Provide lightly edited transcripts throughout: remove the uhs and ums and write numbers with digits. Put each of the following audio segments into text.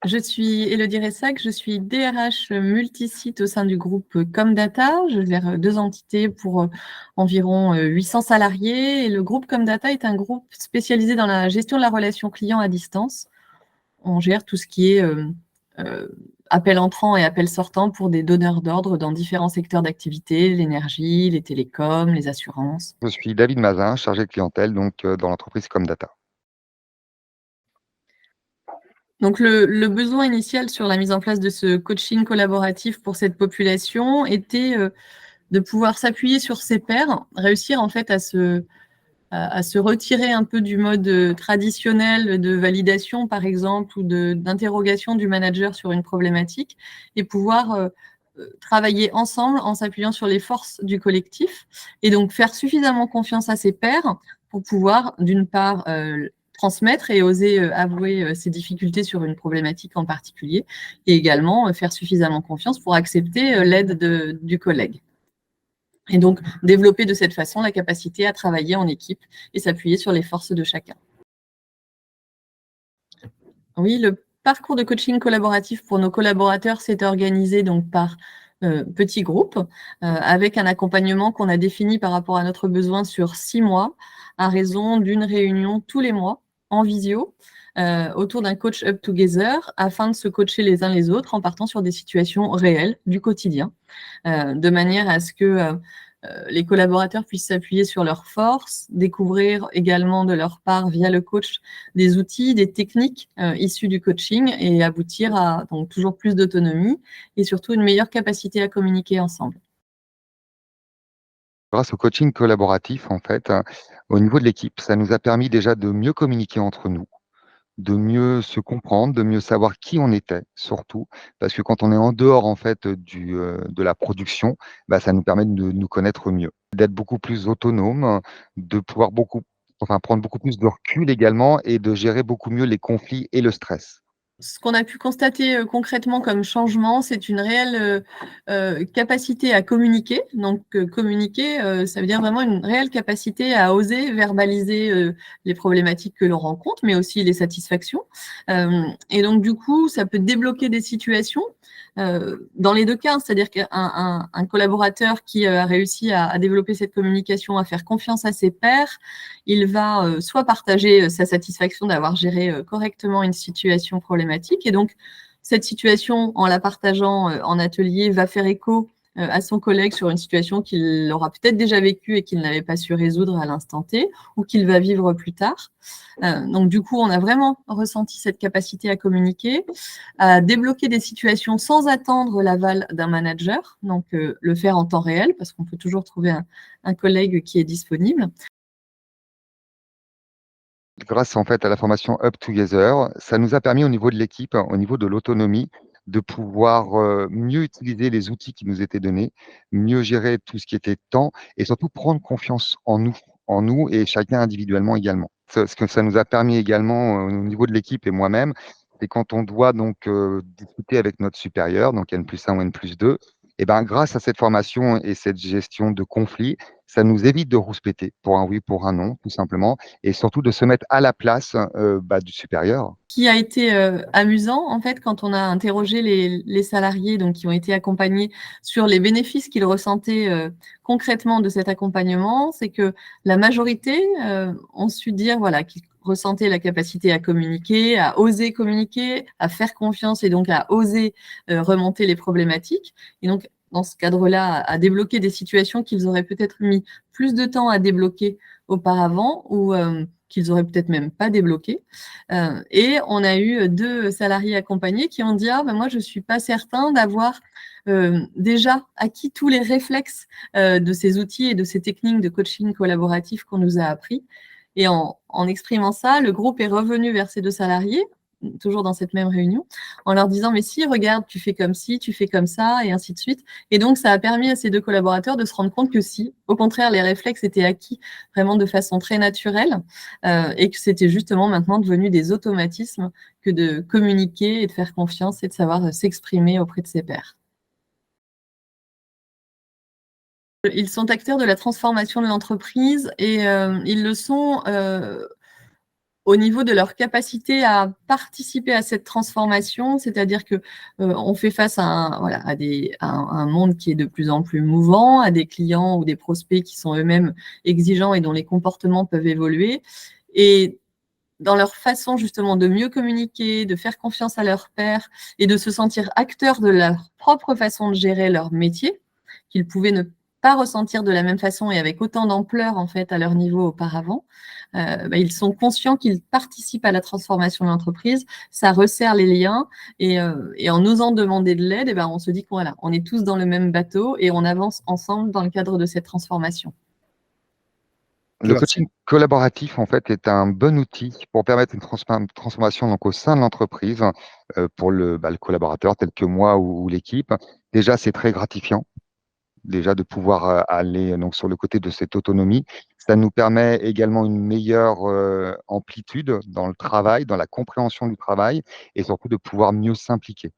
Je suis Élodie Ressac, je suis DRH multisite au sein du groupe Comdata. Je gère 2 entités pour environ 800 salariés. Et le groupe Comdata est un groupe spécialisé dans la gestion de la relation client à distance. On gère tout ce qui est appel entrant et appel sortant pour des donneurs d'ordre dans différents secteurs d'activité, l'énergie, les télécoms, les assurances. Je suis David Mazin, chargé de clientèle dans l'entreprise Comdata. Donc le besoin initial sur la mise en place de ce coaching collaboratif pour cette population était de pouvoir s'appuyer sur ses pairs, réussir en fait à se retirer un peu du mode traditionnel de validation, par exemple, ou d'interrogation du manager sur une problématique, et pouvoir travailler ensemble en s'appuyant sur les forces du collectif, et donc faire suffisamment confiance à ses pairs pour pouvoir, d'une part, transmettre et oser avouer ses difficultés sur une problématique en particulier, et également faire suffisamment confiance pour accepter l'aide du collègue. Et donc, développer de cette façon la capacité à travailler en équipe et s'appuyer sur les forces de chacun. Oui, le parcours de coaching collaboratif pour nos collaborateurs s'est organisé donc par petits groupes, avec un accompagnement qu'on a défini par rapport à notre besoin sur 6 mois, à raison d'une réunion tous les mois en visio, autour d'un coach up together, afin de se coacher les uns les autres en partant sur des situations réelles du quotidien, de manière à ce que les collaborateurs puissent s'appuyer sur leurs forces, découvrir également de leur part via le coach des outils, des techniques issues du coaching, et aboutir à donc toujours plus d'autonomie et surtout une meilleure capacité à communiquer ensemble. Grâce au coaching collaboratif, en fait, au niveau de l'équipe, ça nous a permis déjà de mieux communiquer entre nous, de mieux se comprendre, de mieux savoir qui on était surtout. Parce que quand on est en dehors, en fait, de la production, bah, ça nous permet de nous connaître mieux, d'être beaucoup plus autonome, de pouvoir prendre beaucoup plus de recul également et de gérer beaucoup mieux les conflits et le stress. Ce qu'on a pu constater concrètement comme changement, c'est une réelle capacité à communiquer. Donc, communiquer, ça veut dire vraiment une réelle capacité à oser verbaliser les problématiques que l'on rencontre, mais aussi les satisfactions. Et donc, du coup, ça peut débloquer des situations dans les deux cas. C'est-à-dire qu'un collaborateur qui a réussi à développer cette communication, à faire confiance à ses pairs, il va soit partager sa satisfaction d'avoir géré correctement une situation problématique, et donc cette situation, en la partageant en atelier, va faire écho à son collègue sur une situation qu'il aura peut-être déjà vécue et qu'il n'avait pas su résoudre à l'instant T, ou qu'il va vivre plus tard. Donc du coup, on a vraiment ressenti cette capacité à communiquer, à débloquer des situations sans attendre l'aval d'un manager, donc le faire en temps réel, parce qu'on peut toujours trouver un collègue qui est disponible. Grâce en fait à la formation Up Together, ça nous a permis au niveau de l'équipe, au niveau de l'autonomie, de pouvoir mieux utiliser les outils qui nous étaient donnés, mieux gérer tout ce qui était temps et surtout prendre confiance en nous et chacun individuellement également. Ce que ça nous a permis également au niveau de l'équipe et moi-même, c'est quand on doit donc discuter avec notre supérieur, donc N+1 ou N+2, et ben grâce à cette formation et cette gestion de conflits, ça nous évite de rouspéter pour un oui, pour un non, tout simplement, et surtout de se mettre à la place bah, du supérieur. Qui a été amusant, en fait, quand on a interrogé les salariés donc, qui ont été accompagnés sur les bénéfices qu'ils ressentaient concrètement de cet accompagnement, c'est que la majorité ont su dire voilà, qu'ils ressentaient la capacité à communiquer, à oser communiquer, à faire confiance et donc à oser remonter les problématiques. Et donc, dans ce cadre-là, à débloquer des situations qu'ils auraient peut-être mis plus de temps à débloquer auparavant, ou qu'ils auraient peut-être même pas débloqué. Et on a eu 2 salariés accompagnés qui ont dit: «Ah ben moi je suis pas certain d'avoir déjà acquis tous les réflexes de ces outils et de ces techniques de coaching collaboratif qu'on nous a appris». Et en exprimant ça, le groupe est revenu vers ces 2 salariés, toujours dans cette même réunion, en leur disant: «Mais si, regarde, tu fais comme ci, tu fais comme ça», et ainsi de suite. Et donc ça a permis à ces 2 collaborateurs de se rendre compte que si, au contraire, les réflexes étaient acquis vraiment de façon très naturelle, et que c'était justement maintenant devenu des automatismes que de communiquer et de faire confiance et de savoir s'exprimer auprès de ses pairs. Ils sont acteurs de la transformation de l'entreprise, et ils le sont au niveau de leur capacité à participer à cette transformation, c'est-à-dire que on fait face à voilà, à un monde qui est de plus en plus mouvant, à des clients ou des prospects qui sont eux-mêmes exigeants et dont les comportements peuvent évoluer. Et dans leur façon justement de mieux communiquer, de faire confiance à leurs pairs et de se sentir acteurs de leur propre façon de gérer leur métier, qu'ils pouvaient ne pas ressentir de la même façon et avec autant d'ampleur en fait à leur niveau auparavant. Ils sont conscients qu'ils participent à la transformation de l'entreprise, ça resserre les liens et en osant demander de l'aide, on se dit qu'on voilà, on est tous dans le même bateau et on avance ensemble dans le cadre de cette transformation. Le coaching collaboratif, en fait, est un bon outil pour permettre une transformation donc au sein de l'entreprise, pour le collaborateur tel que moi ou l'équipe. Déjà, c'est très gratifiant, déjà de pouvoir, aller donc sur le côté de cette autonomie. Ça nous permet également une meilleure, amplitude dans le travail, dans la compréhension du travail et surtout de pouvoir mieux s'impliquer.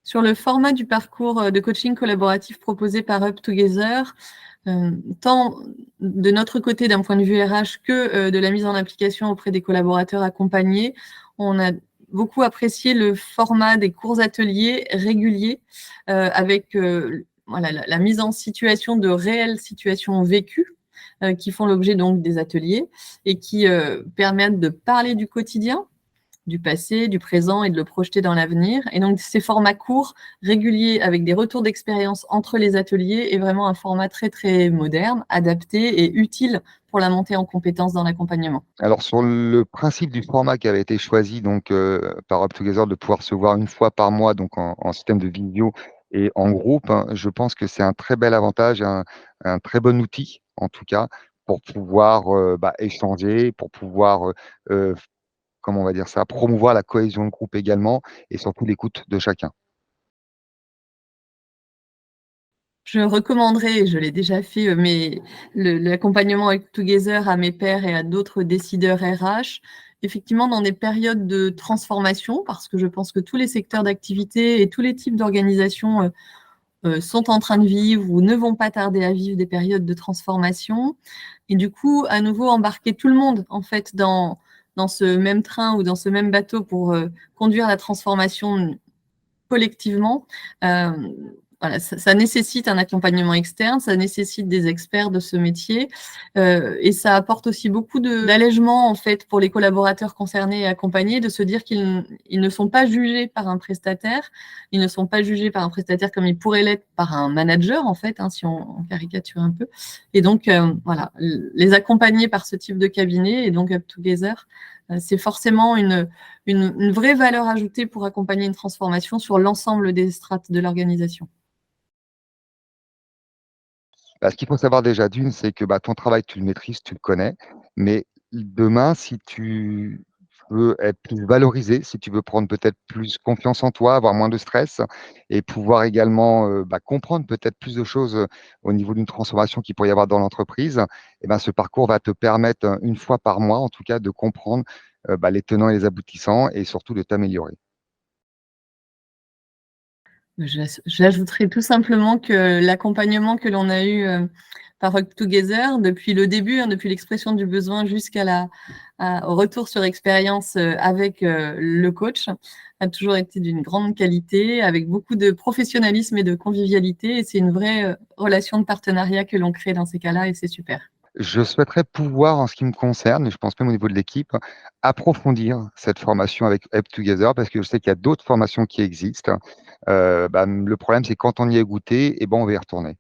Sur le format du parcours, de coaching collaboratif proposé par Up Together, tant de notre côté d'un point de vue RH que, de la mise en application auprès des collaborateurs accompagnés, on a beaucoup apprécié le format des courts ateliers réguliers, avec, voilà la mise en situation de réelles situations vécues, qui font l'objet donc des ateliers et qui, permettent de parler du quotidien, du passé, du présent et de le projeter dans l'avenir. Et donc, ces formats courts, réguliers, avec des retours d'expérience entre les ateliers, est vraiment un format très, très moderne, adapté et utile pour la montée en compétences dans l'accompagnement. Alors sur le principe du format qui avait été choisi donc, par Up Together de pouvoir se voir 1 fois par mois donc en système de visio et en groupe, hein, je pense que c'est un très bel avantage, un très bon outil en tout cas pour pouvoir, échanger, pour pouvoir, comment on va dire ça? Promouvoir la cohésion de groupe également et surtout l'écoute de chacun. Je recommanderais, et je l'ai déjà fait, mais l'accompagnement avec Together à mes pairs et à d'autres décideurs RH, effectivement dans des périodes de transformation, parce que je pense que tous les secteurs d'activité et tous les types d'organisations sont en train de vivre ou ne vont pas tarder à vivre des périodes de transformation. Et du coup, à nouveau, embarquer tout le monde en fait dans ce même train ou dans ce même bateau pour conduire la transformation collectivement. Voilà, ça nécessite un accompagnement externe, ça nécessite des experts de ce métier et ça apporte aussi beaucoup d'allègement en fait pour les collaborateurs concernés et accompagnés de se dire qu'ils ne sont pas jugés par un prestataire, ils ne sont pas jugés par un prestataire comme ils pourraient l'être par un manager en fait, hein, si on caricature un peu. Et donc voilà, les accompagner par ce type de cabinet et donc Up Together, c'est forcément une vraie valeur ajoutée pour accompagner une transformation sur l'ensemble des strates de l'organisation. Ce qu'il faut savoir déjà d'une, c'est que, ton travail, tu le maîtrises, tu le connais, mais demain, si tu veux être plus valorisé, si tu veux prendre peut-être plus confiance en toi, avoir moins de stress et pouvoir également, comprendre peut-être plus de choses, au niveau d'une transformation qu'il pourrait y avoir dans l'entreprise, ce parcours va te permettre, 1 fois par mois, en tout cas, de comprendre, les tenants et les aboutissants et surtout de t'améliorer. J'ajouterais tout simplement que l'accompagnement que l'on a eu, par Up Together depuis le début, hein, depuis l'expression du besoin au retour sur expérience, avec, le coach, a toujours été d'une grande qualité, avec beaucoup de professionnalisme et de convivialité et c'est une vraie, relation de partenariat que l'on crée dans ces cas-là et c'est super. Je souhaiterais pouvoir, en ce qui me concerne, et je pense même au niveau de l'équipe, approfondir cette formation avec Up Together parce que je sais qu'il y a d'autres formations qui existent. Le problème, c'est quand on y est goûté, on va y retourner.